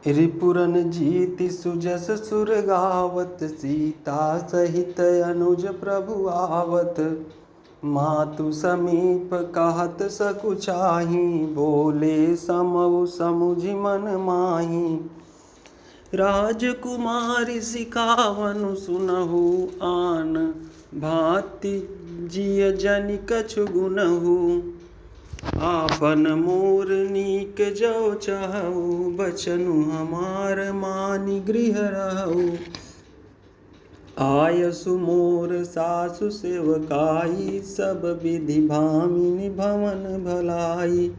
रिपुरन जीति सुजस सुर गावत, सीता सहित अनुज प्रभु आवत। मातु समीप कहत सकुचाही, बोले समउ समुझि मन माही। राजकुमारी सिखावनु सुनहु, आन भांति जिय जनि कछु गुनहु। आपन मोर नीक जो चाहु, बचनु हमार मानि गृह रहु। आयसु मोर सासु सेवकाई, सब विधि भामिनी भवन भलाई।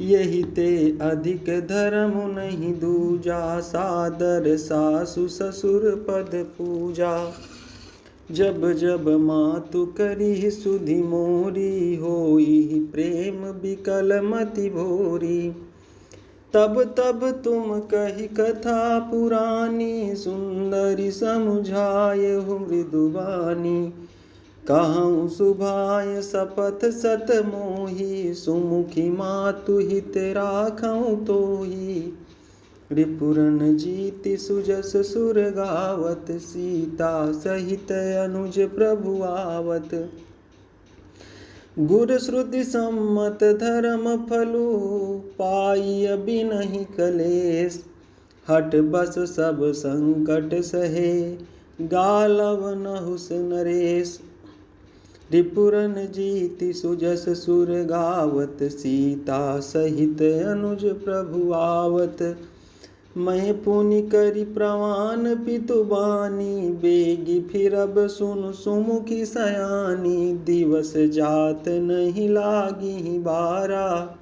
यही ते अधिक धर्म नहीं दूजा, सादर सासु ससुर पद पूजा। जब जब मातु करी सुधि मोरी, होई प्रेम विकल मति भोरी। तब तब तुम कही कथा पुरानी, सुंदरी समुझायहु मृदुबानी। कहूँ सुभाय शपथ सत मोही, सुमुखी मातु हित राखऊँ तोही। रिपुरन जीति सुजस सुर गावत, सीता सहित अनुज प्रभु आवत। गुर श्रुति सम्मत धर्म फलु, पाई बिनहि कलेश। हट बस सब संकट सहे, गालव नहुस नरेश। रिपुरन जीति सुजस सुर गावत, सीता सहित अनुज प्रभु आवत। मैं पुनि करी प्रवान पितुबानी, बेगी फिरब सुन सुमुखी सयानी। दिवस जात नहीं लागी बारा,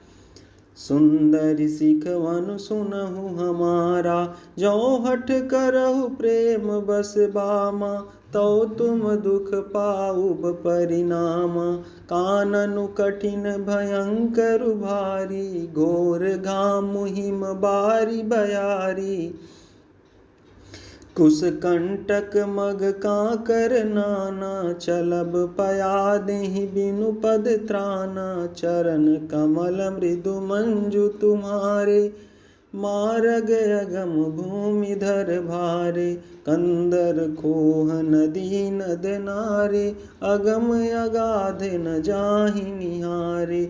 सुंदरी सिखवन सुनहु हमारा। जो हठ करहु प्रेम बस बामा, तो तुम दुख पाउब परिणामा। काननु कठिन भयंकर भारी, घोर घाम हिम बारी बयारी। कुश कंटक मग काकर नाना, चलब पया देहि बिनु पद त्राना। चरण कमल मृदु मंजु तुम्हारे, मारग अगम भूमि धर भारे। कंदर खोह नदी नद नारे, अगम अगाध न जाहि निहारे।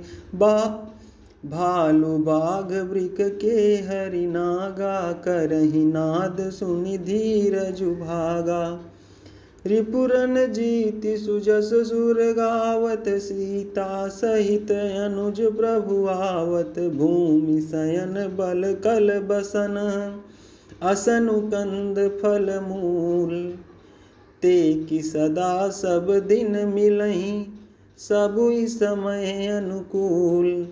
भालु बाघ वृक के हरि नागा, करहि नाद सुनि धीरजु भागा। रिपुरन जीति सुजस सुर गावत, सीता सहित अनुज प्रभु आवत। भूमि शयन बल कल बसन, असनु कंद फल मूल। ते कि सदा सब दिन मिलहीं, सबुई समय अनुकूल।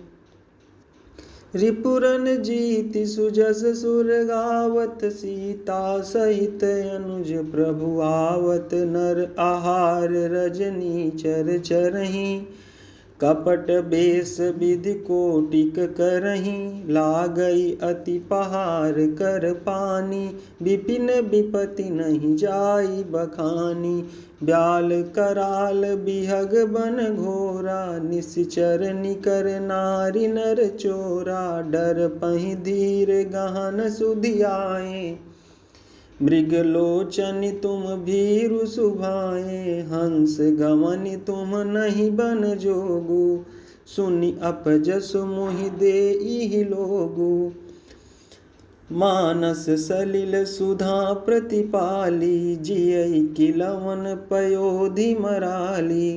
रिपुरन जीति सुजस सुर गावत, सीता सहित अनुज प्रभु आवत। नर आहार रजनी चर चरहीं, कपट बेस विधि कोटिक करहीं। लागई अति पहार कर पानी, विपिन विपति नहीं जाई बखानी। ब्याल कराल बिहग बन घोरा, निश्चर निकर नारी नर चोरा। डर पहि धीर गहन सुधियाए, मृगलोचनि तुम भीरु सुभाए। हंस गमनि तुम नहीं बन जोगु, सुनि अपजस मोहि देहि लोगु। मानस सलिल सुधा प्रतिपाली, जियइ किलवन पयोधि मराली।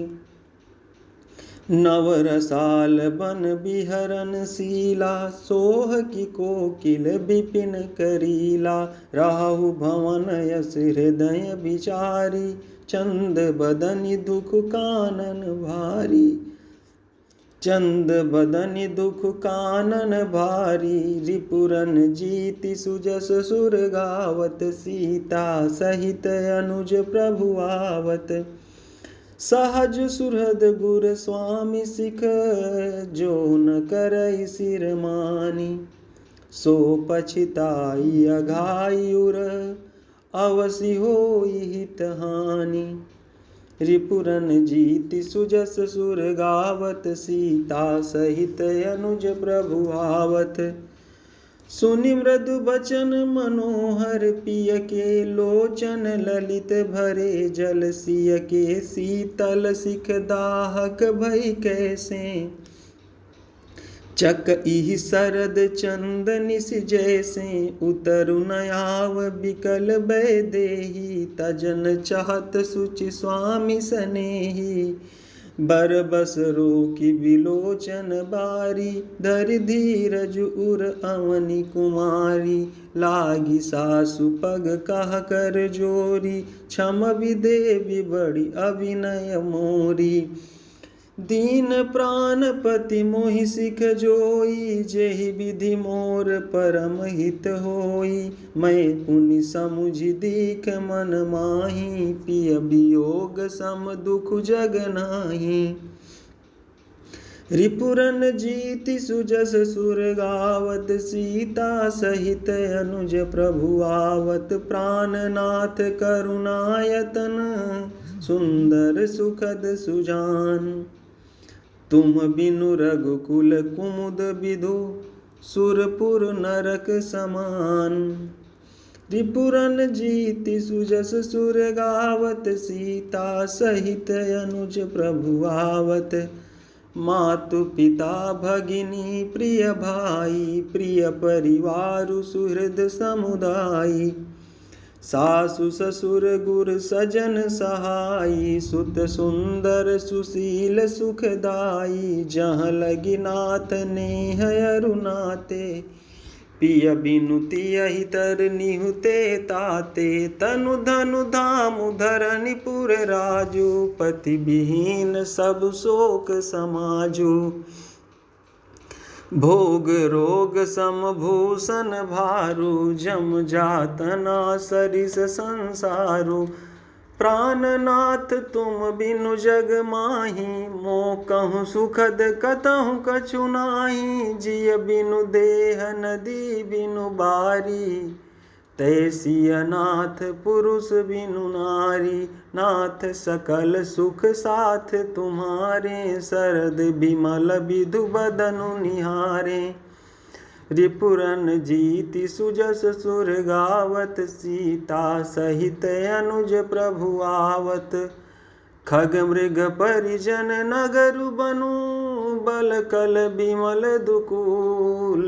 नवरसाल बन बिहरन शीला, सोह की कोकिल विपिन करीला। राहु भवन यस हृदय विचारी, चंद बदनि दुख कानन भारी। चंद बदनि दुख कानन भारी। रिपुरन जीति सुजस सुर गावत, सीता सहित अनुज प्रभु आवत। सहज सुहृद गुर स्वामी सिख, जो न करई सिर मानी। सो पछिताई अघाई उर, अवसि होई हित हानि। रिपुरन जीति सुजस सुर गावत, सीता सहित अनुज प्रभु आवत। सुनि मृदु बचन मनोहर पिय के, लोचन ललित भरे जल सिय के। शीतल सिख दाहक भई कैसे, चक इहि शरद चंद निस जैसे। उतरु न आव बिकल बै देही, तजन चाहत सुचि स्वामी सनेही। बर बस रोकी बिलोचन बारी, धरि धीरज उर अवनि कुमारी। लागी सासु पग कह कर जोरी, क्षम विदेवी बड़ी अभिनय मोरी। दीन प्राणपति मोहि सिख जोई, जेहि विधि मोर परम हित होई। मैं पुनि समुझि दीख मन माही, पिय वियोग सम दुख जग नाही। रिपुरन जीति सुजस सुर गावत, सीता सहित अनुज प्रभु आवत। प्राणनाथ करुणायतन, सुंदर सुखद सुजान। तुम बिनु रघुकुल कुमुद विदु, सुरपुर नरक समान। रिपुरन जीति सुजस सुर गावत, सीता सहित अनुज प्रभु आवत। मातु पिता भगिनी प्रिय भाई, प्रिय परिवार सुहृद समुदायी। सासु ससुर गुर सजन सहाई, सुत सुंदर सुशील सुखदाई। जहाँ लगी नाथ नेह अरु नाते, पिय बिनु तियहि तर निहुते ताते। तनु धनु धाम धरनि पुर राजू, पति विहीन सब शोक समाजू। भोग रोग सम भूषण भारू, जम जातना सरिस संसारू। प्राणनाथ तुम बिनु जग माही, मो कहूँ सुखद कतहु कछु नाही। जिय बिनु देह नदी बिनु बारी, तैसी अनाथ पुरुष बिनु नारी। नाथ सकल सुख साथ तुम्हारे, शरद बिमल विधु बदनु निहारे। रिपुरन जीति सुजस सुर गावत, सीता सहित अनुज प्रभु आवत। खग मृग परिजन नगरु बनु, बल कल बिमल दुकूल।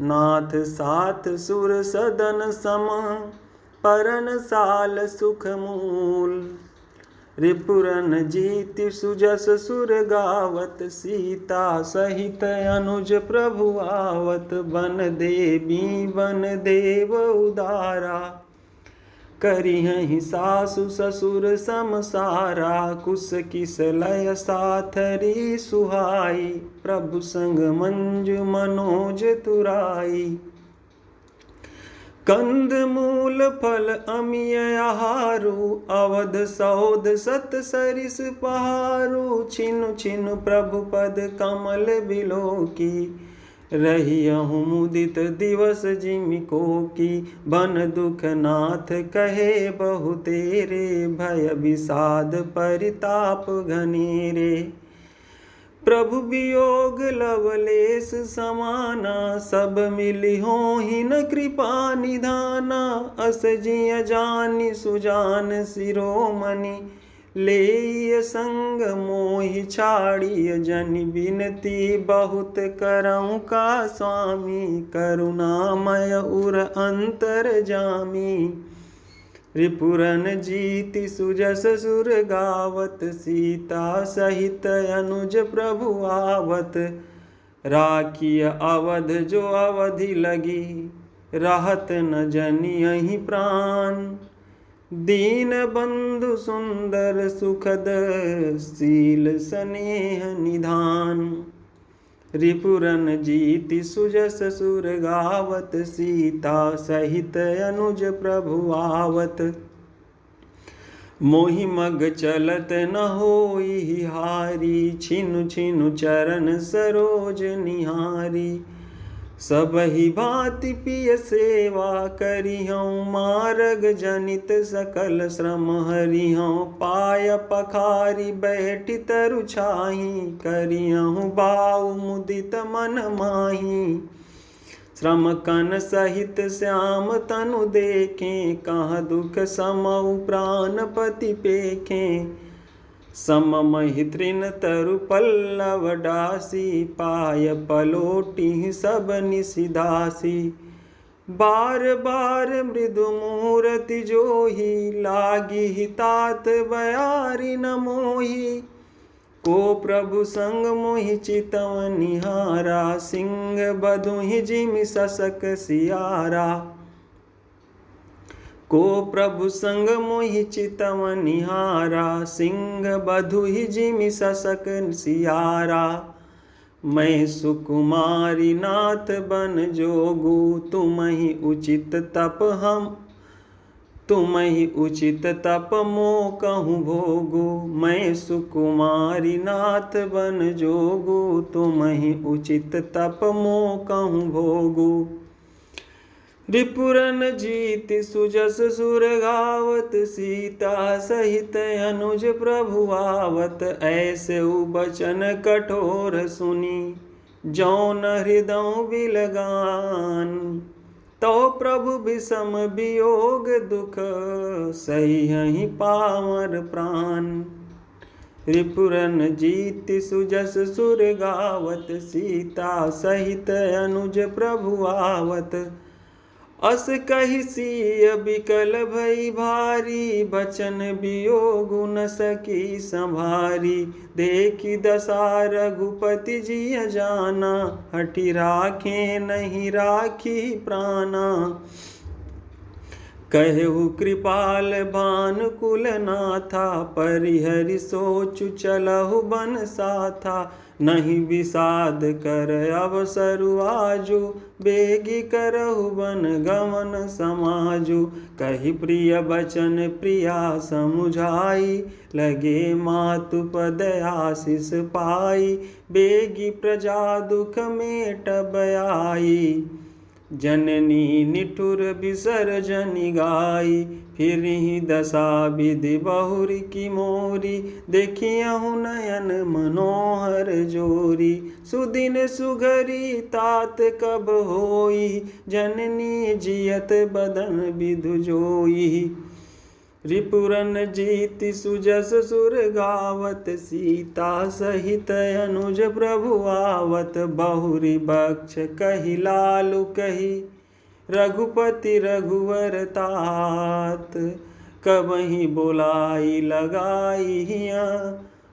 नाथ साथ सुर सदन सम, परन साल सुख मूल। रिपुरन जीति सुजस सुर गावत, सीता सहित अनुज प्रभु आवत। बन देवी बन देव उदारा, करिहहि सासु ससुर समसारा। कुस किस लय साथरी सुहाई, प्रभु संग मंजु मनोज तुराई। कंद मूल फल अमिय आहारू, अवध सौद सत सरिस पहारू। छिनु छिनु प्रभु पद कमल बिलोकी, रहियहु मुदित दिवस जिमिको की। बन दुख नाथ कहे बहु तेरे, भय विषाद परिताप घनेरे। प्रभु वियोग लवलेश समाना, सब मिली होहि न कृपा निधाना। अस जिय जानि सुजान शिरोमणि, लेय संग मोहि छाड़िय जनि। बिनती बहुत करऊँ का स्वामी, करुणामय उर अंतर जामी। रिपुरन जीति सुजस सुर गावत, सीता सहित अनुज प्रभु आवत। राखिय अवध जो अवधि लगी, रहत न जनियहि प्राण। दीन बंधु सुंदर सुखद, शील स्नेह निधान। रिपुरन जीति सुजस सुर गावत, सीता सहित अनुज प्रभु आवत। मोहि मग चलत न होई हारी, छिनु छिनु चरण सरोज निहारी। सबहि भांति पिय सेवा करिहऊँ, मार्ग जनित सकल श्रम हरिहऊँ। पाय पखारी बैठि तरु छाही, करिहऊँ बाऊ मुदित मन माही। श्रम कन सहित श्याम तनु देखें, कहाँ दुख समऊ प्राणपति पेखें। सममहि तृण तरु पल्लव डासी, पाय पलोटी सब निशिदासी। बार बार मृदु मूरति जोही, लागी हितात बयारी न मोही। को प्रभु संग मोहि चितव निहारा, सिंह बधुहि जिमि ससक सियारा। को प्रभु संग मोहि चितव निहारा, सिंह बधुहि जिमि ससक सियारा। मैं सुकुमारी नाथ बन जोगू, तुमहि उचित तप तुमहि उचित तप मो कहूँ भोगू। मैं सुकुमारी नाथ बन जोगू, तुमहि उचित तप मो कहूँ भोगू। रिपुरन जीत सुजस सुर गावत, सीता सहित अनुज प्रभु आवत। ऐसे बचन कठोर सुनी, जौन हृदय बिलगान। तो प्रभु विषम वियोग दुख, सही पावर प्राण। रिपुरन जीत सुजस सुर गावत, सीता सहित अनुज प्रभु आवत। अस कहि सिय बिकल भई भारी, बचन वियोग न सकी संभारी। देखी दशा रघुपति जिय जाना, हठि राखे नहीं राखी प्राणा। कहु कृपाल भानुकुल नाथा, परिहरि सोचु चलहु बन साथा। नहीं विषाद कर अवसरु आजु, बेगी करहु बन गमन समाजु। कहि प्रिय बचन प्रिया समुझाई, लगे मातु पद आशीष पाई। बेगी प्रजा दुख मेटब आई, जननी निठुर विसर्जनि गाई। फिरहि दशा विधि बहुरी की मोरी, देखियहु नयन मनोहर जोरी। सुदिन सुघरी तात कब होई, जननी जियत बदन विधु जोई। रिपुरन जीत सुजस सुर गावत, सीता सहित अनुज प्रभु आवत। बहुरी बक्ष कहि लालु कही, रघुपति रघुवर तात। कबहि बोलाई लगाई हिया,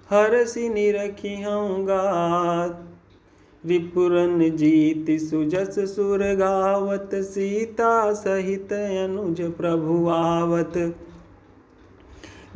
हरसि निरखी हूँ गात। रिपुरन जीत सुजस सुर गावत, सीता सहित अनुज प्रभु आवत।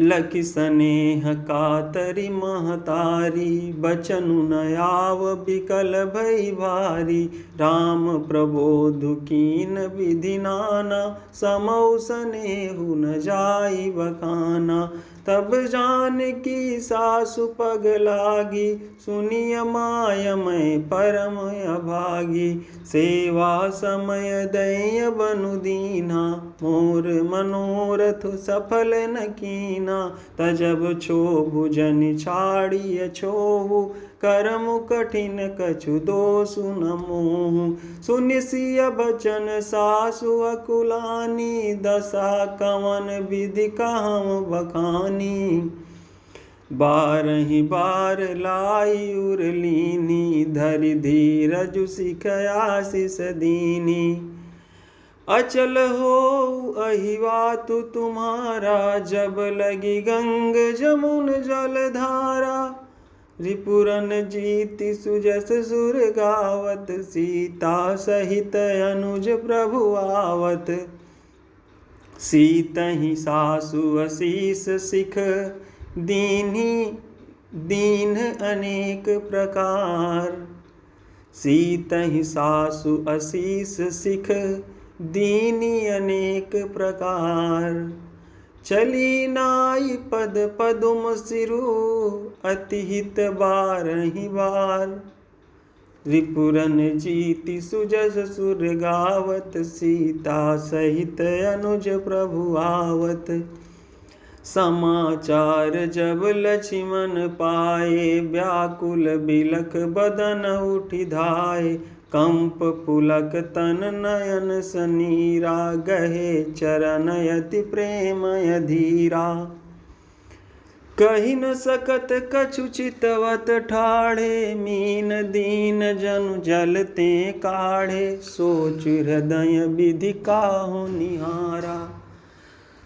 लखि स्नेह कातरि महतारी, बचनु न आव बिकल भई भारी। राम प्रबोधु कीन विधि नाना, समौ स्नेहु न जाई बखाना। तब जानकी सासु पग लागी, सुनिय माय मैं परम अभागी। सेवा समय दैय बनु दीना, मोर मनोरथ सफल न कीना। तजब क्षोभु जनि छाड़िय छोहु, करम कठिन कछु दोषु न मोहु। सुनि सिय बचन सासु अकुलानी, दशा कवन विधि कहूँ बखानी। बारहि बार लाई उरलीनी, धरि धीरजु सिख आशीष दीनी। अचल हो अहिवातु तुम्हारा, जब लगी गंग जमुन जलधारा। रिपुरन जीत सुजस सुर गावत, सीता सहित अनुज प्रभु आवत। सीतहि सासु असीस सिख, दीन अनेक प्रकार। सीतहि सासु असीस सिख, दीनी अनेक प्रकार। चली नाई पद पदुम सिरु, अति हित बारहि बार। रिपुरन जीति सुजस सुर गावत, सीता सहित अनुज प्रभु आवत। समाचार जब लक्ष्मण पाए, व्याकुल बिलख बदन उठि धाय। कंप पुलक तन नयन सनीरा, गहे चरण यति प्रेम अधीरा। कहि न सकत कछु चितवत ठाढ़े, मीन दीन जनु जल ते काढ़े। सोच हृदय विधि काहू निहारा,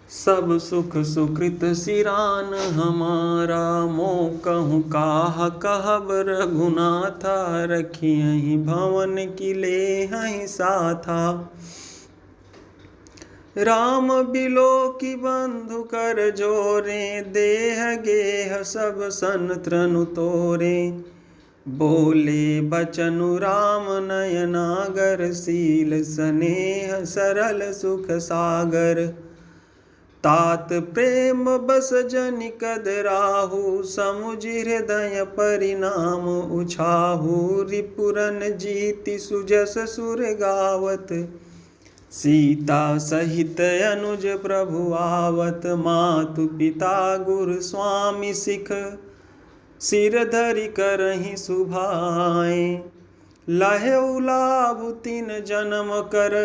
सब सुख सुकृत सिरान हमारा। मोह कहूँ काह कहब रघुनाथा, रखियहि भवन की लेहहि साथा। राम बिलो की बंधु कर जोरे, देह गेह सब सन त्रनु तोरे। बोले बचनु राम नयनागर, शील स्नेह सरल सुख सागर। तात प्रेम बस जनि कद राहु, समुझि हृदय परिणाम उछाहु। रिपुरन जीति सुजस सुर गावत, सीता सहित अनुज प्रभु आवत। मातु पिता गुरु स्वामी सिख, सिर धरि करहि सुभाए। लहउ लाभ तीन जन्म कर,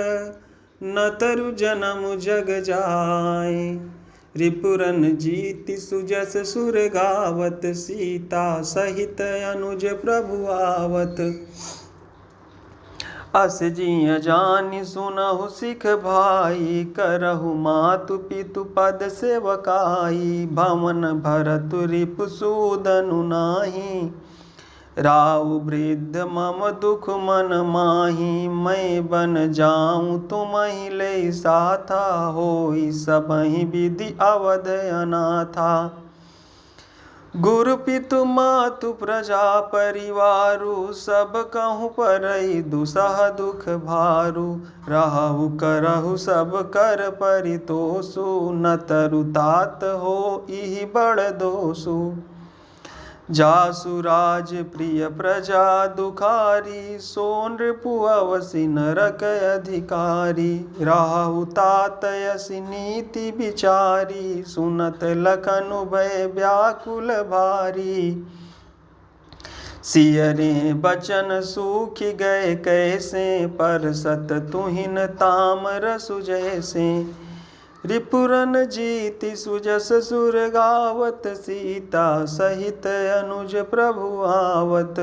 न तरु जन्म जग जाए। रिपुरन जीति सुजस सुर गावत, सीता सहित अनुज प्रभु आवत। अस जिय जानि सुनहु सिख भाई, करहु मातु पितु पद सेवकाई। भवन भरतु रिपु सूदनु नाही, राउ वृद्ध मम दुख मन माही। मैं बन जाऊं तुम्हि ले साथा, होई सबहि विधि अवध अनाथा। गुरु पितु मातु प्रजा परिवारु, सब कहूँ परई दुसह दुख भारु। रहु करहु सब कर परितोषु, न तरु तात हो इहि बड़ दोषु। जासु राज प्रिय प्रजा दुखारी, सो नृपु अवसि नरक अधिकारी। राहु तात यसि नीति विचारी, सुनत लखन भय व्याकुल भारी। सियरे बचन सूखि गए कैसे, परसत तुहिन ताम्र सुजैसे। रिपुरन जीति सुजस सुर गावत, सीता सहित अनुज प्रभु आवत।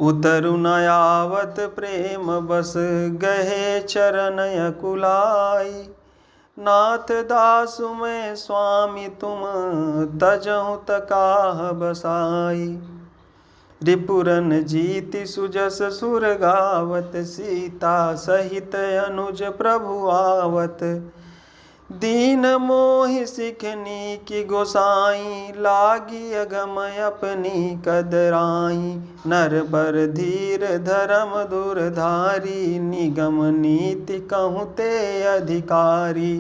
उतरु न आवत प्रेम बस, गहे चरण अकुलाई। नाथ दासु मैं स्वामी तुम, तजहु तकाह बसाई। रिपुरन जीति सुजस सुर गावत, सीता सहित अनुज प्रभु आवत। दीन मोहि सिखनी की गोसाई, लागी अगम अपनी कदराई। नर बर धीर धर्म दुरधारी, निगम नीति कहूँ ते अधिकारी।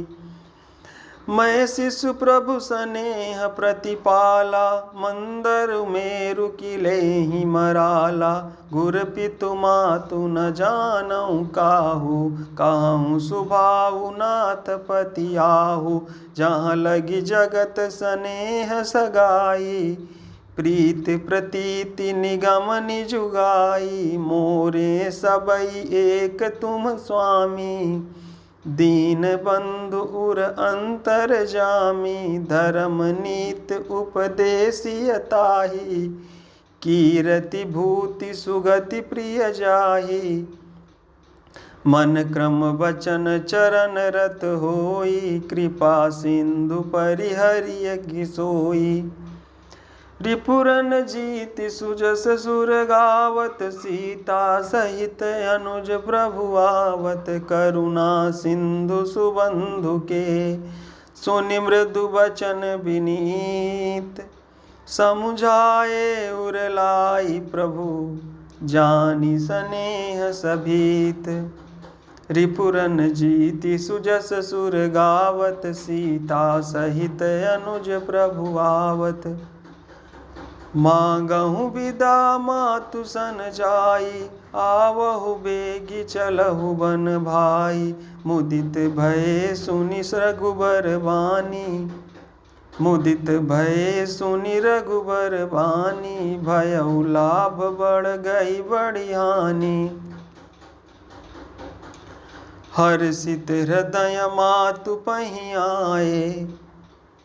मैं शिशु प्रभु स्नेह प्रतिपाला, मंदर मेरु की लेहि मराला। गुर पितु मातु न जानऊ काहू, कहूँ सुभाऊ नाथ पति आहू। जहाँ लगी जगत स्नेह सगाई, प्रीत प्रतीति निगम निजुगाई। मोरे सबई एक तुम स्वामी, दीन बंधु उर अंतर जामी। धर्म नीत उपदेशियताही, कीरति भूति सुगति प्रिय जाही। मन क्रम वचन चरण रत होई, कृपा सिंधु परिहरिय सोई। रिपुरन जीति सुजस सुर गावत, सीता सहित अनुज प्रभु आवत। करुणा सिंधु सुबंधु के, सुनि मृदु वचन विनीत। समुझाए उरलाई प्रभु, जानी स्नेह सभीत। रिपुरन जीति सुजस सुर गावत, सीता सहित अनुज प्रभु आवत। मांगहु विदा मातु सन जाई, आवहु बेगी चलहु बन भाई। मुदित भये सुनि रघुबर बानी, मुदित भये सुनि रघुबर बानी। भयउ लाभ बढ़ गई बड़ी हानि। हर्षित हृदय मातु पहियाए,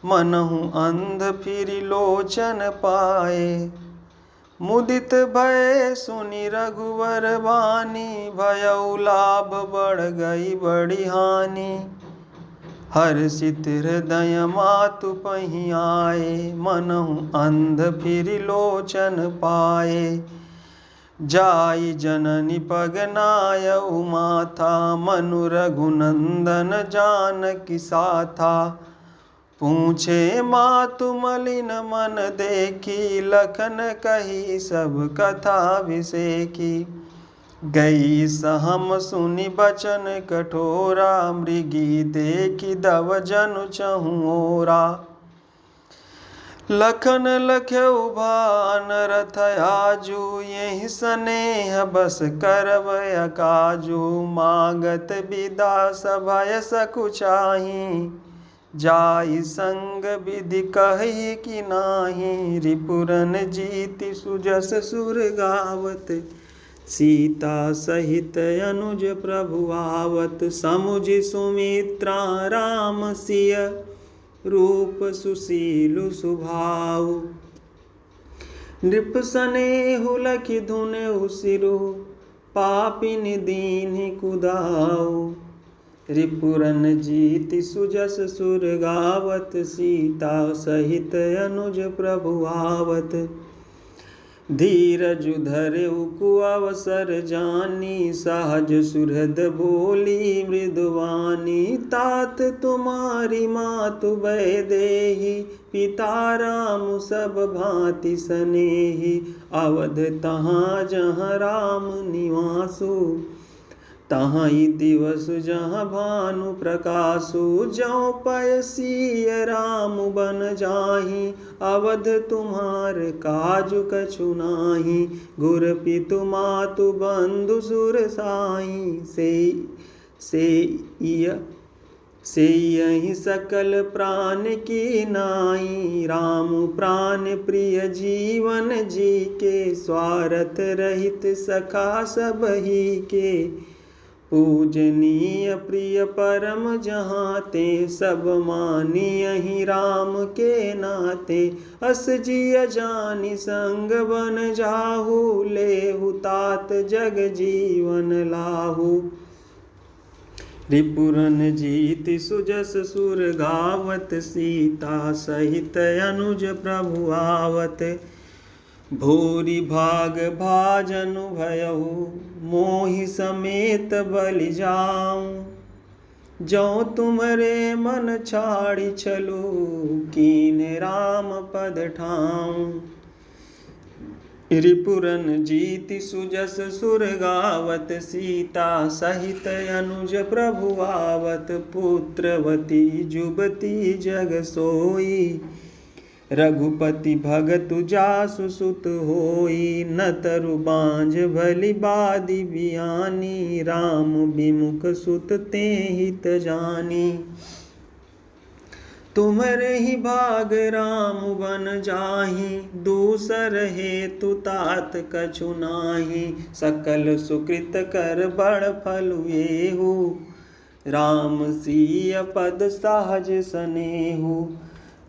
मनहु अंध फिर लोचन पाए। मुदित भय सुनि रघुवर बानी, भयउ लाभ बढ़ गई बड़ी हानि। हर्षित हृदय मातु पहियाए, मनहु अंध फिर लोचन पाए। जाई जननी पग नायउ माथा, मनु रघुनंदन जानकी साथा। पूछे मातु मलिन मन देखी, लखन कही सब कथा विसेखी। गई सहम सुनि बचन कठोरा, मृगी देखी दव जनु चहुओरा। लखन लख्यउ भान रथ आजू, यहि स्नेह बस करब अकाजू। मागत बिदा सभय सकुचाही, जाई संग विधि कही कि नाही। रिपुरन जीति सुजस सुर गावत, सीता सहित अनुज प्रभु आवत। समुझि सुमित्रा राम सिय, रूप सुशीलु सुभाऊ। नृप सनेहु लखि धुनउ सिरु, पापिनि दीन्हि कुदाऊ। रिपुरन जीति सुजस सुर गावत, सीता सहित अनुज प्रभु आवत। धीरजु धरउ कुअवसर जानी, सहज सुहृद बोली मृदुवानी। तात तुम्हारी मातु वैदेही, पिता राम सब भांति सनेही। अवध तहाँ जहाँ राम निवासु, तहाँ दिवस जहाँ भानु प्रकाशु। जौ पय सिय राम बन जाहि, अवध तुम्हार काजु कछु नाही। गुर पितु मातु बंधु सुर साई, से यही सकल प्राण की नाई। राम प्राण प्रिय जीवन जी के, स्वार्थ रहित सखा सब ही के। पूजनीय प्रिय परम जहाँ ते, सब मानियहि राम के नाते। अस जिय जानि संग बन जाहु, लेहु तात जग जीवन लाहु। रिपुरन जीति सुजस सुर गावत, सीता सहित अनुज प्रभु आवत। भूरि भाग भाजनु भयउ, मोहि समेत बलि जाऊं। जौ तुम्हरे मन छाड़ी छलु, कीन राम पद ठाऊं। रिपुरन जीति सुजस सुर गावत, सीता सहित अनुज प्रभु आवत। पुत्रवती जुबती जग सोई, रघुपति भगतु जासु सुत होई। न तरु बांझ भली बादी बियानी, राम विमुख सुत ते हित जानी। तुम्हरे ही भाग राम बन जाहि, दूसर हेतु तात कछु नाही। सकल सुकृत कर बड़ फलु एहु, राम सिय पद सहज सनेहु।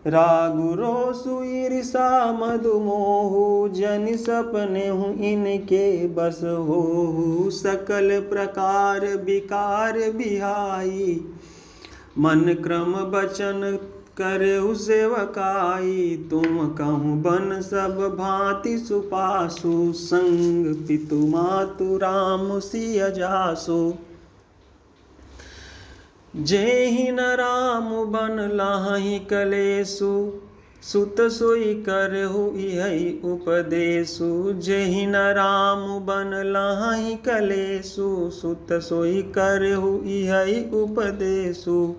रागु रोसु ईर्षा मधु मोहु, जनि सपनेहु इनके बस होहु। सकल प्रकार विकार बिहाई, मन क्रम बचन करहु सेवकाई। तुम कहूँ बन सब भांति सुपासु, संग पितु मातु राम सिय जासु। जेहि न राम बन लाहि कलेसु, सुत सोई करहु इहि उपदेसु। जेहि न राम बन लाहि कलेसु, सुत सोई करहु इहि उपदेसु।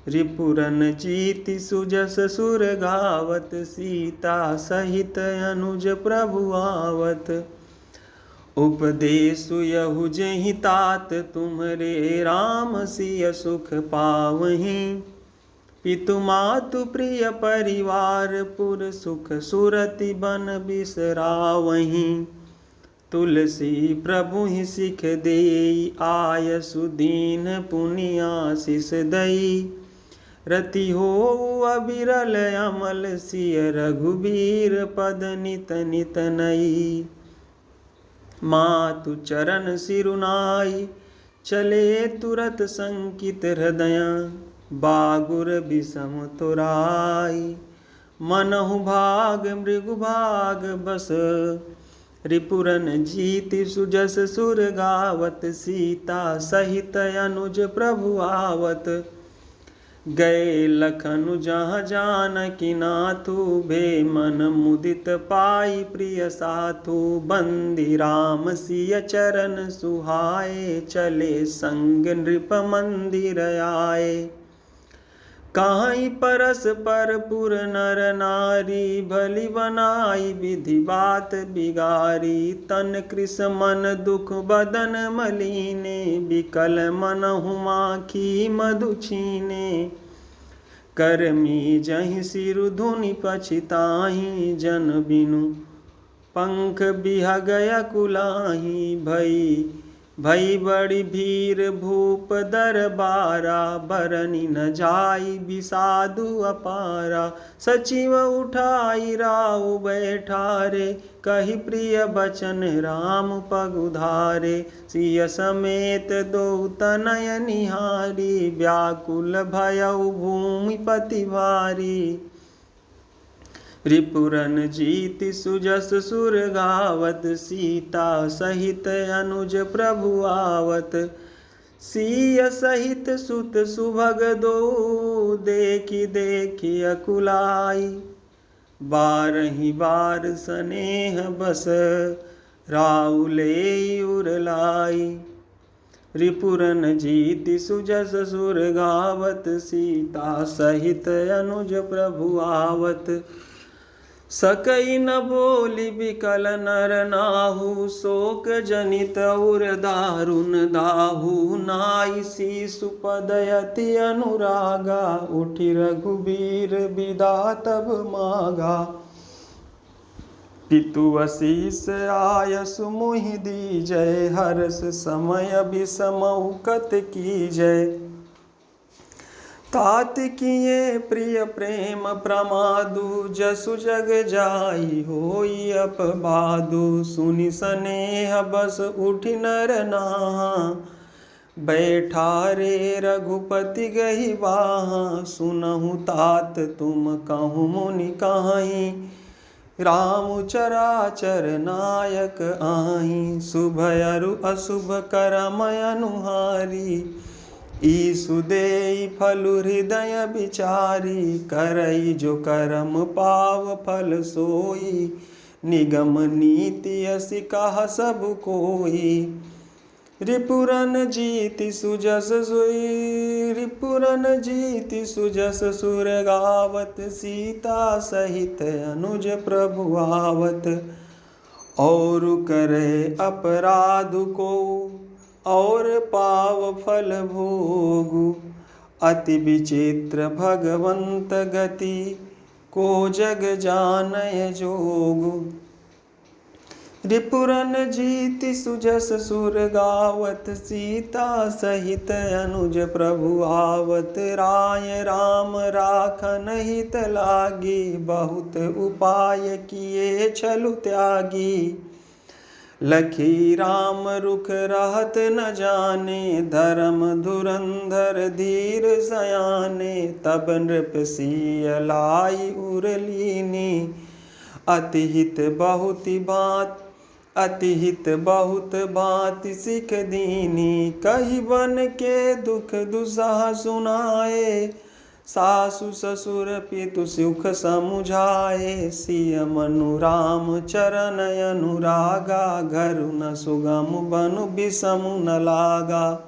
रिपुरन जीति सुजस सुर गावत, सीता सहित अनुज प्रभु आवत। उपदेसु यहु जेहि तात तुम्हरे, राम सिय सुख पावहीं। पितु मातु प्रिय परिवार पुर, सुख सुरति बन बिसरावहीं। तुलसी प्रभु ही सिख देई, आयसु दीन पुनि आशीष दई। रति हो अबिरल अमल सिय, रघुबीर पद नित नित नई। मातु चरण सिरुनाई, चले तुरत संकित हृदय। बागुर बिषम तुराई, मनहु भाग मृगु भाग बस। रिपुरन जीति सुजस सुर गावत, सीता सहित अनुज प्रभु आवत। गए लखनु जहाँ जानकी नाथु, भे मन मुदित पाई प्रिय साथु। बंदी राम सिय चरण सुहाए, चले संग नृप मंदिर आए। काहीं परस पर पुर नर नारी, भली बनाई विधि बात बिगारी। तन कृस मन दुख बदन मलीने, बिकल मनहु माखी मधु छीने। करमी जहि सिरु धुनि पछिताहि, जन बिनु पंख बिहग अकुलाहि। भई बड़ी भीर भूप दरबारा, बरनि न जाई बिसाधु अपारा। सचिव उठाई राउ बैठारे, कहि प्रिय बचन राम पगुधारे। सिय समेत दो तनय निहारी, व्याकुल भयउ भूमिपति भारी। रिपुरन जीति सुजस सुर गावत, सीता सहित अनुज प्रभु आवत। सिय सहित सुत सुभग दो, देखि देखि अकुलाई। बारहि बार सनेह बस, राउ लेई उरलाई। रिपुरन जीति सुजस सुर गावत, सीता सहित अनुज प्रभु आवत। सकई न बोली बिकल नर नाहु, शोक जनित उर दारुण दाहु। नाई शीशु पद अति अनुरागा, उठि रघुबीर बिदा तब मागा। पितु असीस आयसु मुहि दीजय, हर्ष समय बिषमउ कत कीजय। तात किए प्रिय प्रेम प्रमादु, जसु जग जाई होई अपबादु। सुनि सनेह बस उठि नर नाहा, बैठारे रघुपति गहि बाहा। सुनहु तात तुम कहु मुनि काहीं, राम चराचर नायक आहीं। शुभ अरु अशुभ करम अनुहारी, ईसु देई फलु हृदय बिचारी। करई जो करम पाव फल सोई, निगम नीति असि कहा सब कोई। रिपुरन जीति सुजस सोई, रिपुरन जीति सुजस सुर गावत। सीता सहित अनुज प्रभु आवत। और करे अपराध को, और पाव फल भोगु। अति विचित्र भगवंत गति, को जग जानय जोगु। रिपुरन जीति सुजस सुर गावत, सीता सहित अनुज प्रभु आवत। राय राम राखन हित लागी, बहुत उपाय किए छलु त्यागी। लखी राम रुख रहत न जाने, धर्म धुरंधर धीर सयाने। तब नृप सिय लाई उरलीनी, अति हित बहुत बात, अति हित बहुत बात सिख दीनी। कही बन के दुख दुसह सुनाए, सासु ससुर पितु सुख समुझाए। सिय मनु राम चरण अनुरागा, घर न सुगम बनु बिषमु न लागा।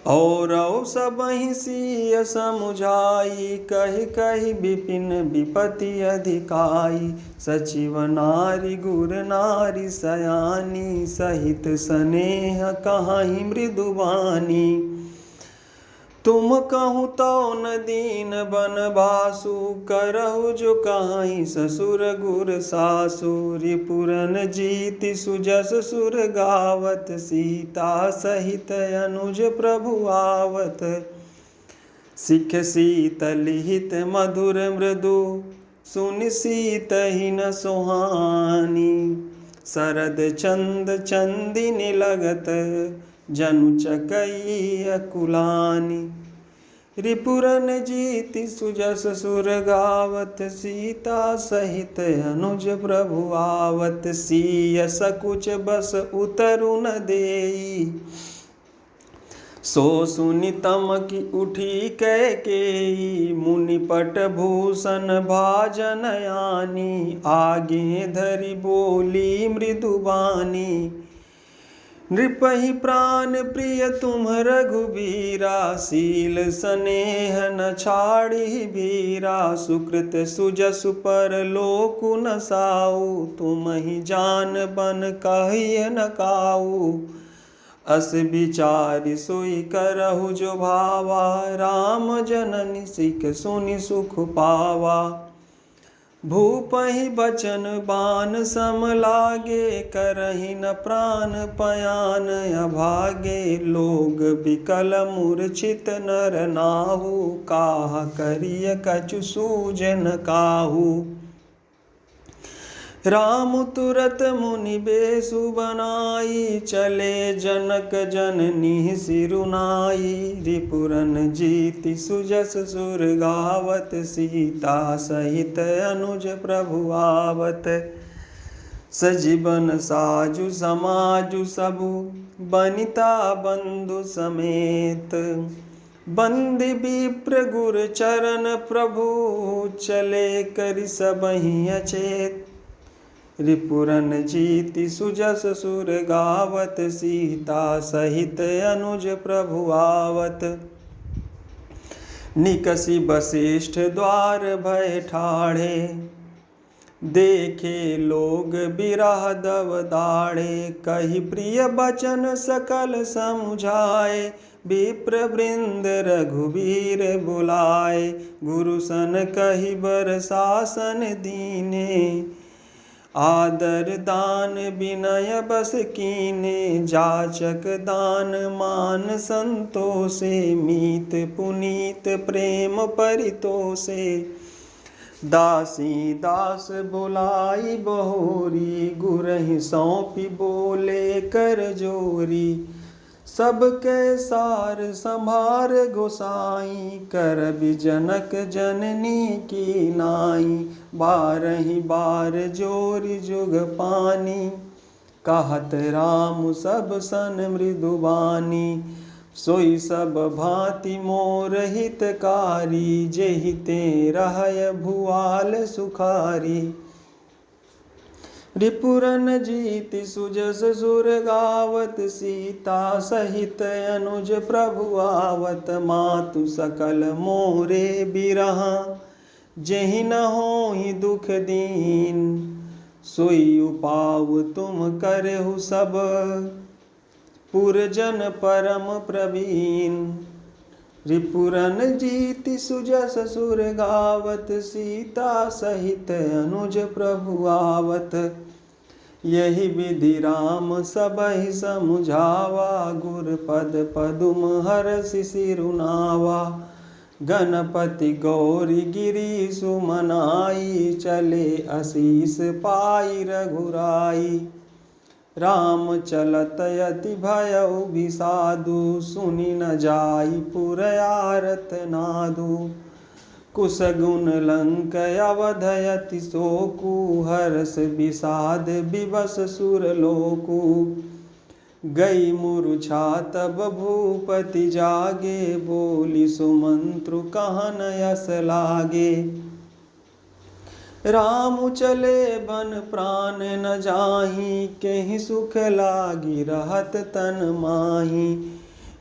और सबहि सिय समुझाई, कहि कहि विपिन विपति अधिकाई। सचिव नारी गुर नारी सयानी, सहित स्नेह कहाहि मृदुबानी। तुम कहूँ तो न दीन बनवासु, करहु जो कहीं ससुर गुर सासु। रिपुरन जीति सुजस सुर गावत, सीता सहित अनुज प्रभु आवत। सिख शीतल हित मधुर मृदु, सुनि सीत ही न सुहानी। शरद चंद चंदिनी लगत, जनु चकई अकुलानी। रिपुरन जीति सुजस सुर गावत, सीता सहित अनुज प्रभु आवत। सिय सकुच बस उतरु न देई, सो सुनि तमकि उठी कैकेयी। मुनिपट भूषण भाजन आनी, आगे धरि बोली मृदुबानी। नृपहि प्राण प्रिय तुम रघुबीरा, शील स्नेह न छाड़ी भीरा। सुकृत सुजसु पर लोकु न साऊ, तुमहि जान बन कहिय न काऊ। अस विचारि सोई करहु जो भावा, राम जननी सिख सुनि सुख पावा। भूपहि बचन बान सम लागे, करहि न प्राण पयान अभागे। लोग बिकल मूर्छित नर नाहु, काह करिय कछु सूझ न काहू। राम तुरत मुनि बेसु बनाई, चले जनक जननी सिरुनाई। रिपुरन जीति सुजस सुर गावत, सीता सहित अनुज प्रभु आवत। सजीवन साजु समाजु सबु, बनिता बंधु समेत। बंदी विप्र गुर चरण प्रभु, चले करि सबहि अचेत। रिपुरन जीति सुजस सुर गावत, सीता सहित अनुज प्रभु आवत। निकषि वसिष्ठ द्वार भय ठाढ़े, देखे लोग बिरह दव दाढ़े। कहि प्रिय बचन सकल समुझाए, विप्र वृंद रघुबीर बुलाए। गुरु सन कहि बर शासन दीने, आदर दान विनय बस कीने। जाचक दान मान संतोषे, मीत पुनीत प्रेम परितोषे। दासी दास बुलाई बहोरी, गुरहि सौंपी बोले कर जोरी। सबके सार संभार गोसाई, करबि जनक जननी की नाई। बारहि बार जोरि जुग पानी, कहत राम सब सन मृदुबानी। सोई सब भांति मोर हितकारी, जेहि ते रहय भुआल सुखारी। रिपुरन जीति सुजस सुर गावत, सीता सहित अनुज प्रभु आवत। मातु सकल मोरे बिरहा, जेहि न होहि दुख दीन। सोई उपाव तुम करहु सब, पुरजन परम प्रवीण। रिपुरन जीति सुजस सुर गावत, सीता सहित अनुज प्रभु आवत। यही विधि राम सबहि समुझावा, गुर पद पदुम हरषि सिरुनावा। गणपति गौरी गिरी सुमनाई, चले असीस पाई रघुराई। राम चलत यति भयउ बिसाधु, सुनि न जाई पुर आरत नादु। कुसगुन लंक अवधयति शोकु, हर्ष विषाद विवश सुर लोकु। गई मूर्छा तब भूपति जागे, बोली सुमंत्रु कहन यस लागे। राम चले बन प्राण न जाहि, केहि सुख लागी रहत तन माही।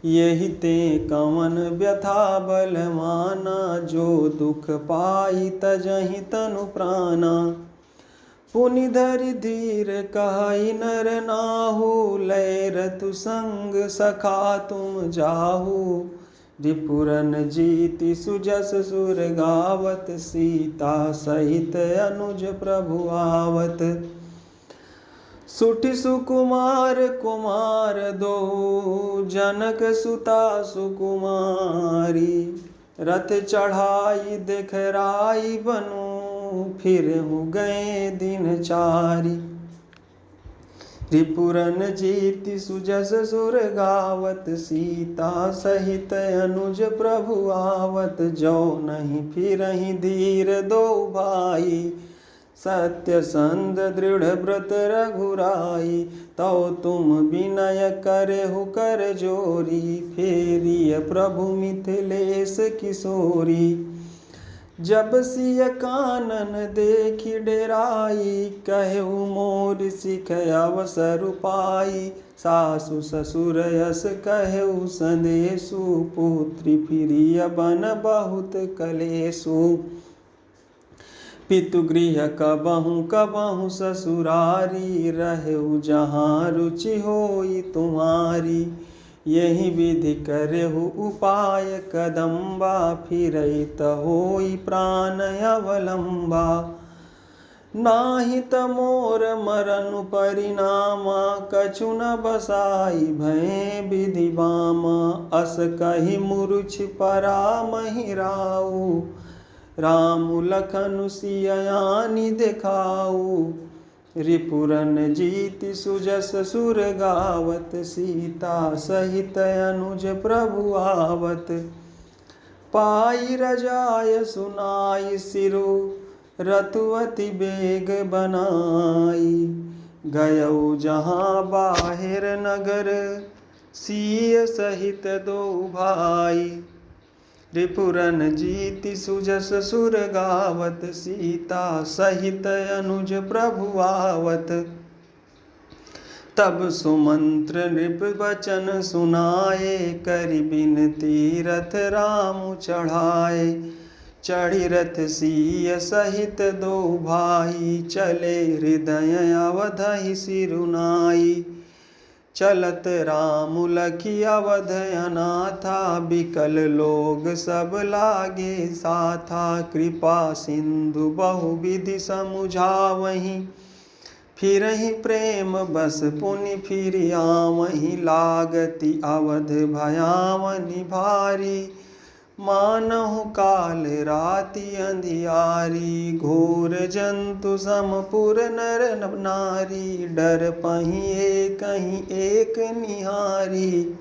यही ते कवन व्यथा बलवाना, जो दुख पाई तजहि तनु प्राणा। पुनि धरि धीर कहई नर नाहु, लय रतु संग सखा तुम जाहु। रिपुरन जीति सुजस सुर गावत, सीता सहित अनुज प्रभु आवत। सुठी सुकुमार कुमार दो, जनक सुता सुकुमारी। रथ चढ़ाई दिखराई बनु, फिर हो गए दिन चारी। रिपुरन जीति सुजस सुर गावत, सीता सहित अनुज प्रभु आवत। जो नहीं फिरहि धीर दो भाई, सत्य संध दृढ़ व्रत रघुराई। तौ तुम विनय करेहु कर जोरी, फेरिय प्रभु मिथिलेश किशोरी। जब सिय कानन देखी डेराई, कहेहु मोर सिख अवसर पाई। सासु ससुर यस कहेहु संदेशु, पुत्री प्रिय बन बहुत कलेशु। पितुगृह कबहु कबहु ससुरारी, रहेहु जहाँ रुचि होई तुम्हारी। यही विधि करेहु उपाय कदम्बा, फिरइत होई प्राण अवलंबा। नाही त मोर मरनु परिणामा, कछु न बसाई भय विधि बामा। अस कहि मूर्छ परामहि राऊ, राम लखन सियानी दिखाऊ। रिपुरन जीति सुजस सुर गावत, सीता सहित अनुज प्रभु आवत। पाई रजाय सुनाई सिरु, रतुअति बेग बनाई। गयौ जहाँ बाहिर नगर, सिय सहित दो भाई। रिपुरन जीति सुजस सुर गावत, सीता सहित अनुज प्रभु आवत। तब सुमंत्र नृप वचन सुनाए, करि बिनती रथ राम चढ़ाए। चढ़ी रथ सिय सहित दो भाई, चले हृदय अवधहि सिरुनाई। चलत राम लखी अवध अनाथा, बिकल लोग सब लागे साथा। कृपा सिंधु बहुविधि समुझावहीं, फिरहि प्रेम बस पुनि फिर आवहीं। लागति अवध भयावनि भारी, मानहु काल राति अंधियारी। घोर जंतु समपुर नर नारी, डर पहिए कहीं एक निहारी।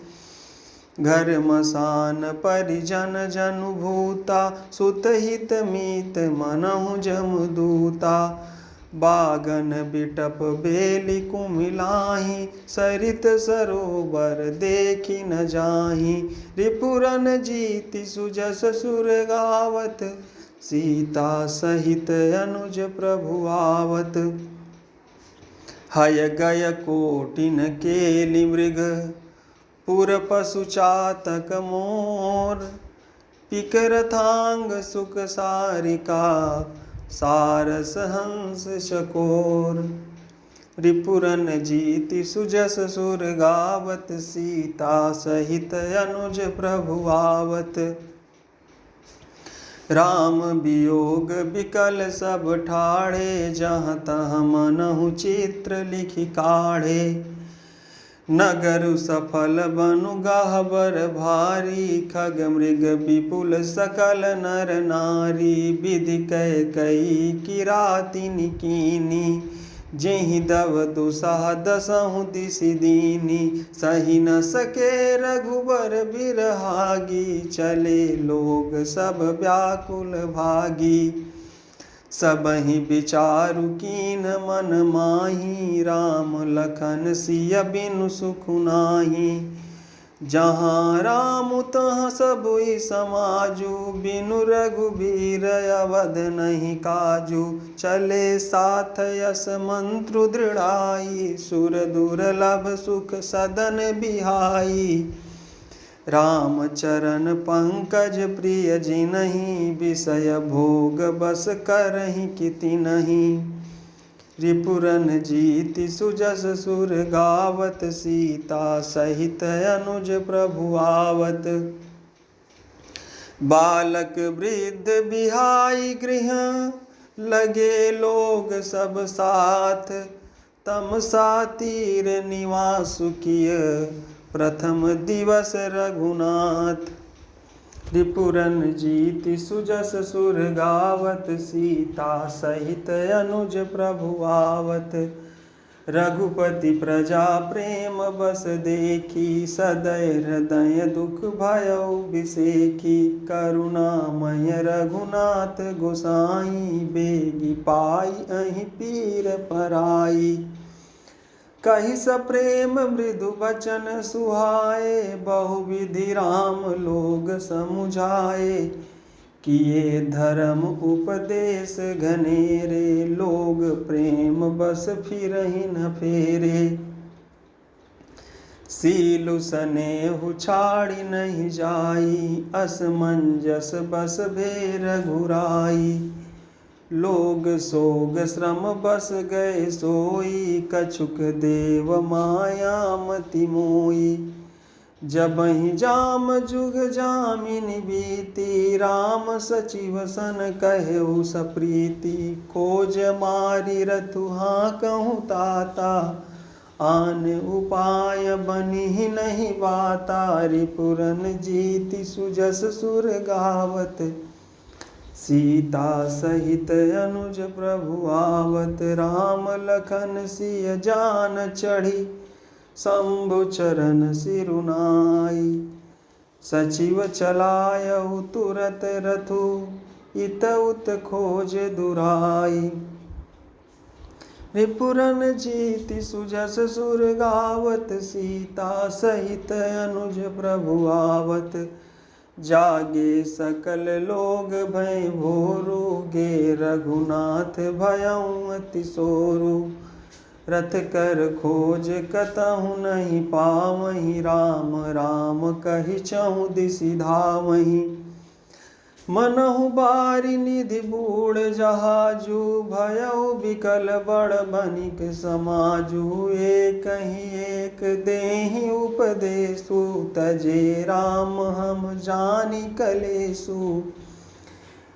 घर मसान परिजन जनु भूता, सुत हित मीत मनहु जमदूता। बागन बिटप बेली कुमिलाही, सरित सरोवर देखी न जाही। रिपुरन जीति सुजस सुर गावत, सीता सहित अनुज प्रभु आवत। हय गय कोटिन केली मृग, पुर पशु चातक मोर। पिकरथांग सुख सारिका, सारस हंस चकोर। रिपुरन जीति सुजस सुर गावत, सीता सहित अनुज प्रभु आवत। राम वियोग बिकल सब ठाढ़े, जहाँ तहाँ मनहु चित्र लिखि काढ़े। नगर सफल बनु गहबर भारी, खग मृग विपुल सकल नर नारी। विधि कह कई किरातिनि कीनी, जेहि दव दुसह दसहु दिसि दीनी। सही न सके रघुबर बिरहागी, चले लोग सब व्याकुल भागी। सबहि विचारु कीन मन माही, राम लखन सिय बिनु सुख नाही। जहाँ राम तहाँ सबुई समाजु, बिनु रघुबीर अवध नहीं काजू। चले साथ यस मंत्रु दृढ़ाई, सुर दुर्लभ सुख सदन बिहाई। राम चरण पंकज प्रिय जिनहि, विषय भोग बस करहि किति नहीं। रिपुरन जीति सुजस सुर गावत, सीता सहित अनुज प्रभु आवत। बालक वृद्ध बिहाई गृह, लगे लोग सब साथ। तमसा तीर निवास किय, प्रथम दिवस रघुनाथ। रिपुरन जीति सुजस सुर गावत, सीता सहित अनुज प्रभु आवत। रघुपति प्रजा प्रेम बस देखी, सदै हृदय दुख भयउ बिसेखी। करुणामय रघुनाथ गोसाई, बेगी पाई अहि पीर पराई। कहि सप्रेम मृदु बचन सुहाए, बहुविधि राम लोग समुझाए। किए धर्म उपदेश घनेरे, लोग प्रेम बस फिरहि न फेरे। सीलु सनेहु छाड़ि नहीं जाई, असमंजस बस भे रघुराई। लोग सोग श्रम बस गए सोई, कछुक देव माया मति मोई। जबहि जाम जुग जामिनी बीती, राम सचिव सन कहेउ सप्रीति। खोज मारी रथु हाँकहु ताता, आन उपाय बनिहि नहीं बाता। रिपुरन जीति सुजस सुर गावत, सीता सहित अनुज प्रभु आवत। राम लखन सिय जान चढ़ी, शंभु चरण सिरुनाई। सचिव चलायउ तुरत रथु, इत उत खोज दुराई। रिपुरन जीति सुजस सुर गावत, सीता सहित अनुज प्रभु आवत। जागे सकल लोग भय भोरु, गे रघुनाथ भयउ अति सोरु। रथ कर खोज कतहु नहीं पावहीं, राम राम कहि चहु दिसि धावहीं। मनहु बारि निधि बूढ़ जहाजु, भयउ बिकल बड़ बनिक समाजु। एकहि एक देहि उपदेशु, तजे राम हम जानि कलेसु।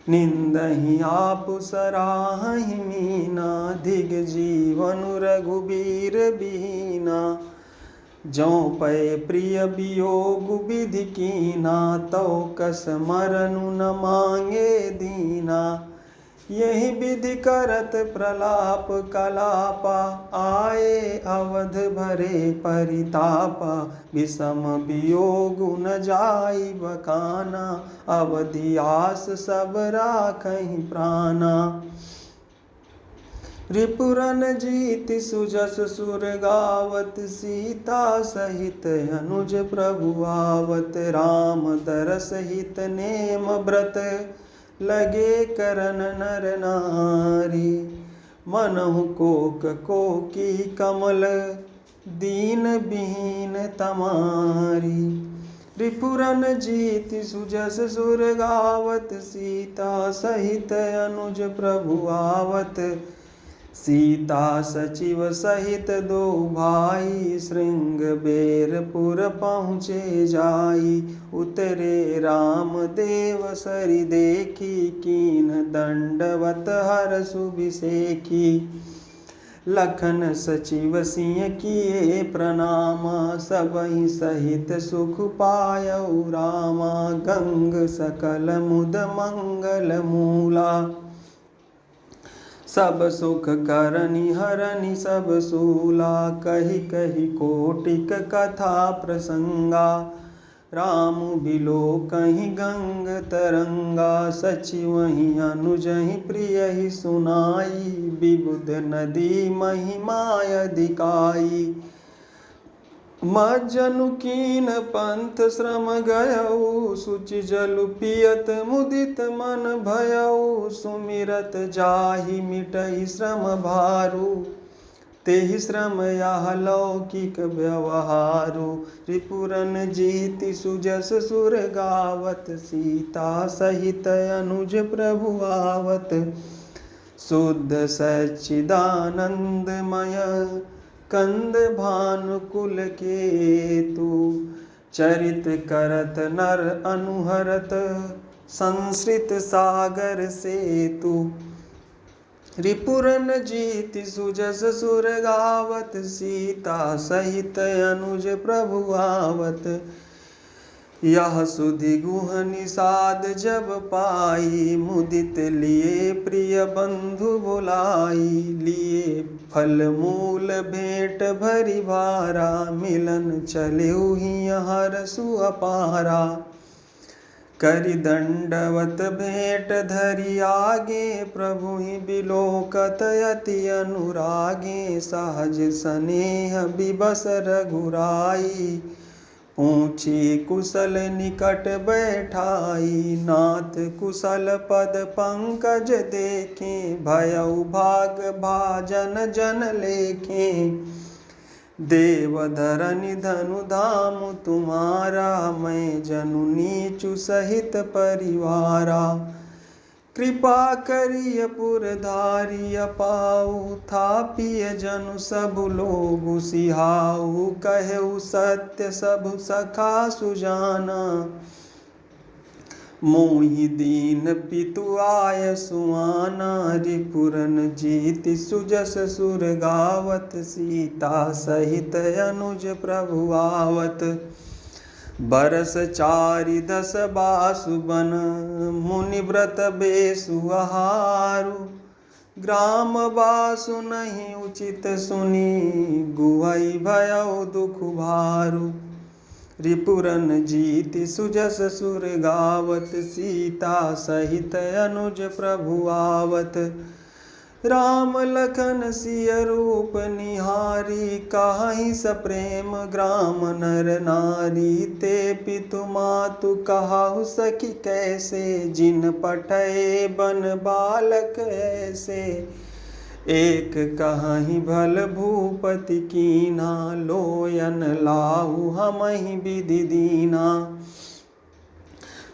निंदहि आप सराहहि मीना, धिग जीवनु रघुबीर बीना। जौं पै प्रिय वियोग विधि कीना, तौ कस मरनु न मांगे दीना। यही विधि करत प्रलाप कलापा, आए अवध भरे परितापा। विषम वियोगु न जाई बखाना, अवधि आस सब राखहि प्राणा। रिपुरन जीति सुजस सुर गावत, सीता सहित अनुज प्रभु आवत। राम दरस हित नेम व्रत, लगे करन नर नारी। मनहु कोक कोकी कमल, दीन बीन तमारी। रिपुरन जीति सुजस सुर गावत, सीता सहित अनुज प्रभु आवत। सीता सचिव सहित दो भाई, श्रृंग बेरपुर पहुँचे जाई। उतरे राम देव सरि देखी, कीन दंडवत हरषु बिसेखी। लखन सचिव सिंह किए प्रणामा, सबहि सहित सुख पायउ रामा। गंग सकल मुद मंगल मूला, सब सुख करनि हरनि सब सूला। कहि कहि कोटिक कथा प्रसंगा, राम बिलोकहि गंग तरंगा। सचिवहि अनुजहि प्रियहि सुनाई, विबुध नदी महिमा अधिकाई। मज्जनु कीन पंथ श्रम गयउ, शुचि जलु पियत मुदित मन भयउ। सुमिरत जाहि मिटई श्रम भारू, तेहि श्रम यह लौकिक व्यवहारु। रिपुरन जीति सुजस सुर गावत, सीता सहित अनुज प्रभु आवत। शुद्ध सच्चिदानंदमय, कंद भानुकुल केतु। चरित करत नर अनुहरत, संस्कृत सागर सेतु। रिपुरन जीति सुजस सुर गावत, सीता सहित अनुज प्रभु आवत। यह सुधि गुह निषाद जब पाई, मुदित लिए प्रिय बंधु बुलाई। लिए फल मूल भेंट भरी भारा, मिलन चले ही हरसु अपारा। करि दंडवत भेंट धरि आगे, प्रभु ही बिलोकत अति अनुरागे। सहज स्नेह बिबस रघुराई, पूछी कुशल निकट बैठाई। नाथ कुशल पद पंकज देखे, भयउ भाग भाजन जन लेखे। देव धरनि धनु धाम तुम्हारा, मैं जनु नीचु सहित परिवारा। कृपा करिय पुरधारी पाऊ, थापिय जनु सब लोगु सिहाऊ। कहु सत्य सब सखा सुजाना, मोहि दीन पितु आय सुआना। रिपुरन जीति सुजस सुर गावत, सीता सहित अनुज प्रभु आवत। बरस चारि दस बासु बन, मुनि व्रत बेसु आहारु। ग्राम बासु नहीं उचित सुनी, गुहई भयउ दुख भारू। रिपुरन जीति सुजस सुर गावत, सीता सहित अनुज प्रभु आवत। राम लखन सिय रूप निहारी, काहि सप्रेम ग्राम नर नारी। ते पितु मातु कहाहु सखी कैसे, जिन पठए बन बालक ऐसे। एक कहीं भल भूपति कीन्हा, लोयन लाहु हमहि विधि दीना।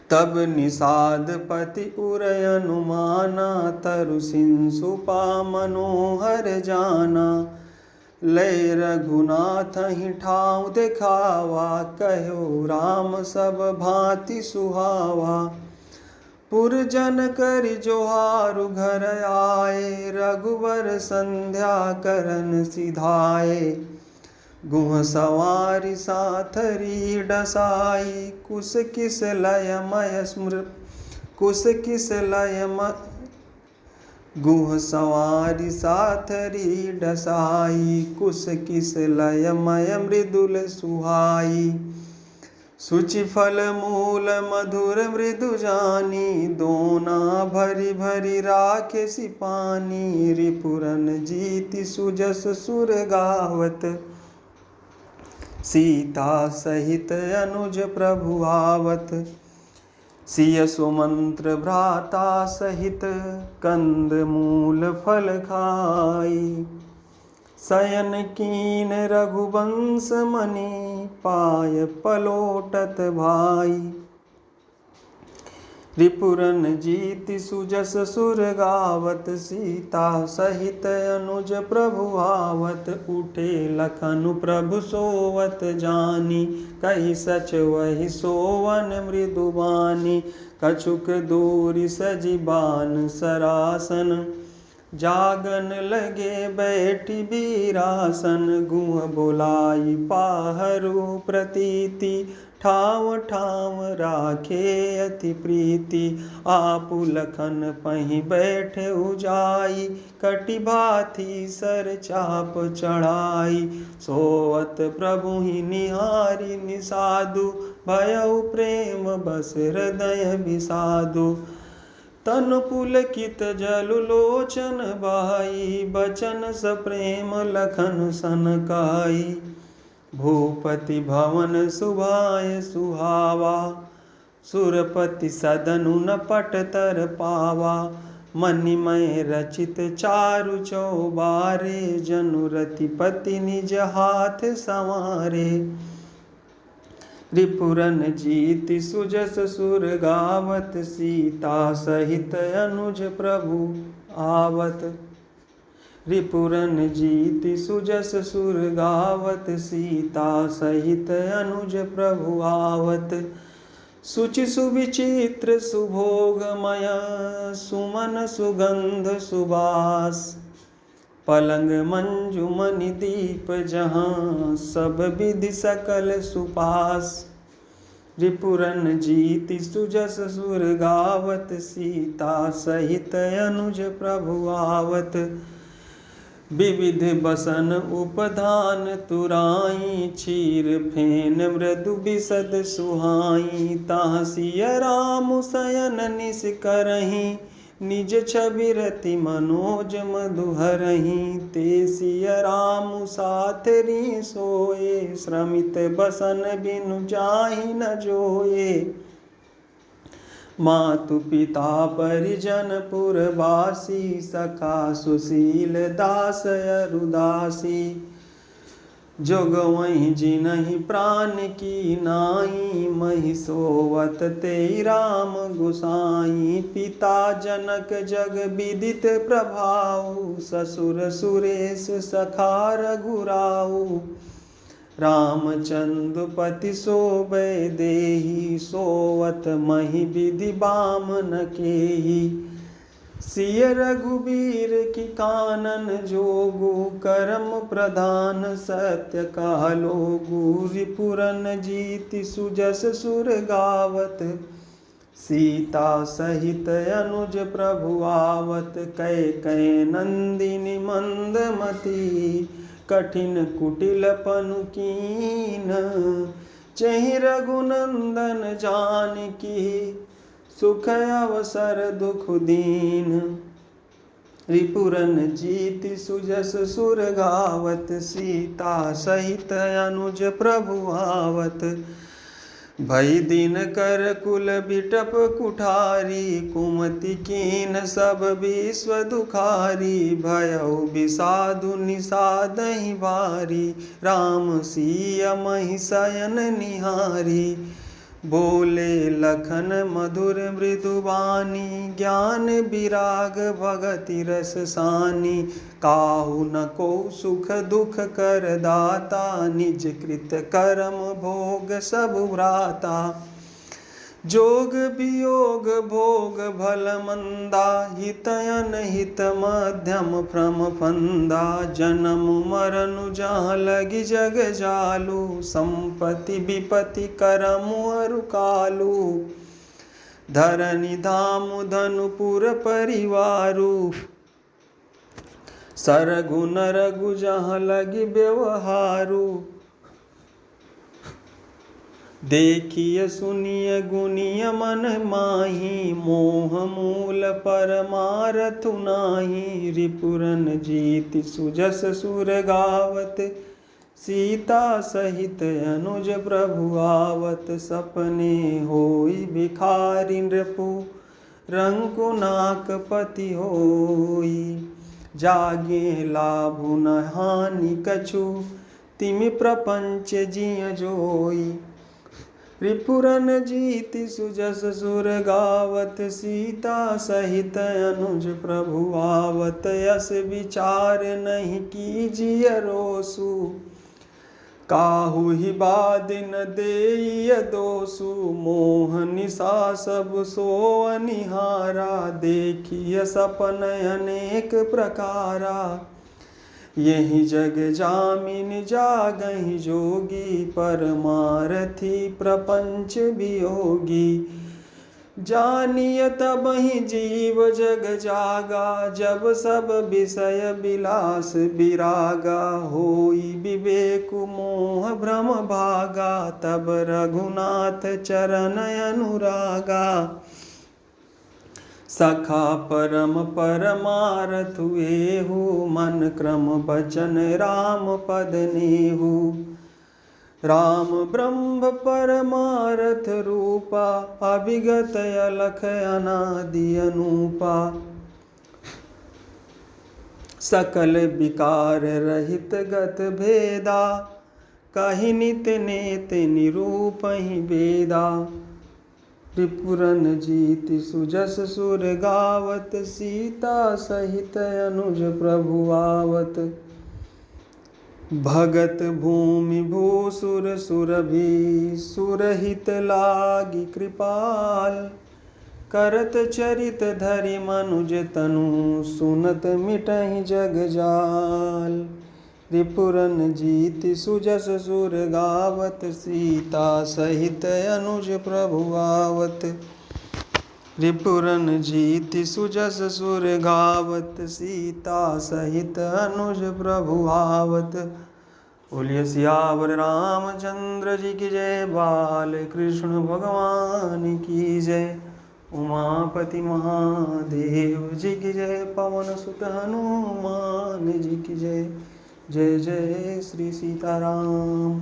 तब निषाद पति उरय अनुमाना, तरु सिंसुपा मनोहर जाना। लय रघुनाथ ही ठाव देखावा, कहो राम सब भांति सुहावा। पुरजन करि जोहारु घर आए, रघुवर संध्या करन सिधाए। गुह सवारी साथरी डसाई, कुश किस लय मय स्मृ कुश किस लय गुह सवारी साथरी डसाई। कुश किस लय मय मृदुल सुहाई। सुचि फल मूल मधुर मृदु जानी, दोना भरी भरी राखे सिपानी। रिपुरन जीति सुजस सुर गावत, सीता सहित अनुज प्रभु आवत। सिय सुमंत्र भ्राता सहित, कंद मूल फल खाई। शयन कीन रघुवंश मणि, पाय पलोटत भाई। रिपुरन जीति सुजस सुर गावत, सीता सहित अनुज प्रभु आवत। उठे लखनु प्रभु सोवत जानी, कही सच वही सोवन मृदुबानी। कछुक दूरि सजीबान सरासन, जागन लगे बैठी बीरासन। गुह बोलाई पाहरू प्रतीति, ठाव ठाव राखे अति प्रीति। आपु लखन पहि बैठे उजाई, कटि भाथी सर चाप चढ़ाई। सोवत प्रभु ही निहारी निषादु, भयउ प्रेम बस हृदय विषादु। तनु पुलकित जलु लोचन बहाई, बचन सप्रेम लखन सनकाई। भूपति भवन सुभाय सुहावा, सुरपति सदनु न पट तर पावा। मणिमय रचित चारु चौबारे, जनु रतिपति निज हाथ संवारे। रिपुरन जीति सुजस सुर गावत, सीता सहित अनुज प्रभु आवत। रिपुरन जीति सुजस सुर गावत, सीता सहित अनुज प्रभु आवत। शुचि सुविचित्र सुभोगमय सुमन सुगंध सुबास। पलंग मंजुमनि दीप जहाँ सब विधि सकल सुपास। रिपुरन जीति सुजस सुर गावत सीता सहित अनुज प्रभु आवत। विविध बसन उपधान तुराई क्षीर फेन मृदु बिसद सुहाई। ताह सिय राम शयन निस करहीं निज छवि रति मनोज मधुहरहीं। ते सिय राम साथ री सोए श्रमित बसन बिनु जाहि न जोए। मातु पिता परिजन पुरवासी सखा सुशील दास अरुदासी। जोगवहि जिनहि प्राण की नाई महि सोवत ते राम गुसाई। पिता जनक जग विदित प्रभाऊ ससुर सुरेश सखा रघुराऊ। रामचंद्र पति सोबै देहि सोवत महि विधि बामन केहि। सिय रघुबीर की कानन जोगु करम प्रधान सत्य कहलोगु। रिपुरन जीति सुजस सुर गावत सीता सहित अनुज प्रभु आवत। कैकेयी नंदिनी मंदमती कठिन कुटिल पनु कीन। चहि रघुनंदन जानकी सुख अवसर दुख दीन। रिपुरन जीति सुजस सुर गावत सीता सहित अनुज प्रभु आवत। भई दिन कर कुल बिटप कुठारी कुमति कीन सब विश्व दुखारी। भयउ विषादु निषादहि भारी राम सिय महि शयन निहारी। बोले लखन मधुर मृदुबानी ज्ञान विराग भगति रस सानी। काहू न को सुख दुख कर दाता निज कृत कर्म भोग सब भ्राता। जोग वियोग भोग भल मंदा हित अनहित मध्यम भ्रम फंदा। जन्म मरण जहाँ लगी जग जालू संपत्ति विपत्ति करम अरु कालू। धरनी धाम धनुपुर परिवारू सरगु नरगु जहाँ लगी व्यवहारू। देखिय सुनिय गुनिय मन माही मोह मूल परमारथु नाही। रिपुरन जीति सुजस सुर गावत सीता सहित अनुज प्रभु आवत। सपने होई भिखारी नृपु रंकुनाक पति होई। जागे लाभु न हानि कछु तिमि प्रपंच जिय जोई। रिपुरन जीति सुजस सुर गावत सीता सहित अनुज प्रभु आवत। यस विचार नहीं कीजिय रोसु काहू ही बाद न देय दोसु। मोह निशा सब सो अनिहारा देखिय सपन अनेक प्रकारा। यही जग जामिन जागहि जोगी परमारथी प्रपंच वियोगी। जानिय तबहि जीव जग जागा जब सब विषय विलास विरागा। होई विवेक मोह भ्रम भागा तब रघुनाथ चरण अनुरागा। सखा परम परमारथ एहु मन क्रम बचन राम पद नेहु। राम ब्रह्म परमारथ रूपा अभिगत अलख अनादि अनूपा। सकल विकार रहित गत भेदा कहि नित नेत निरूपहि वेदा। रिपुरन जीति सुजस सुर गावत सीता सहित अनुज प्रभु आवत। भगत भूमि भूसुर सुरभि सुरहित लागी कृपाल। करत चरित धरि मनुज तनु सुनत मिटहि जग जाल। रिपुरन जीति सुजस सुर गावत सीता सहित अनुज प्रभु आवत। रिपुरन जीति सुजस सुर गावत सीता सहित अनुज प्रभु आवत। बोलिए सियावर रामचंद्र जी की जय। बाल कृष्ण भगवान की जय। उमापति महादेव जी की जय। पवन सुत हनुमान जी की जय। जय जय श्री सीताराम।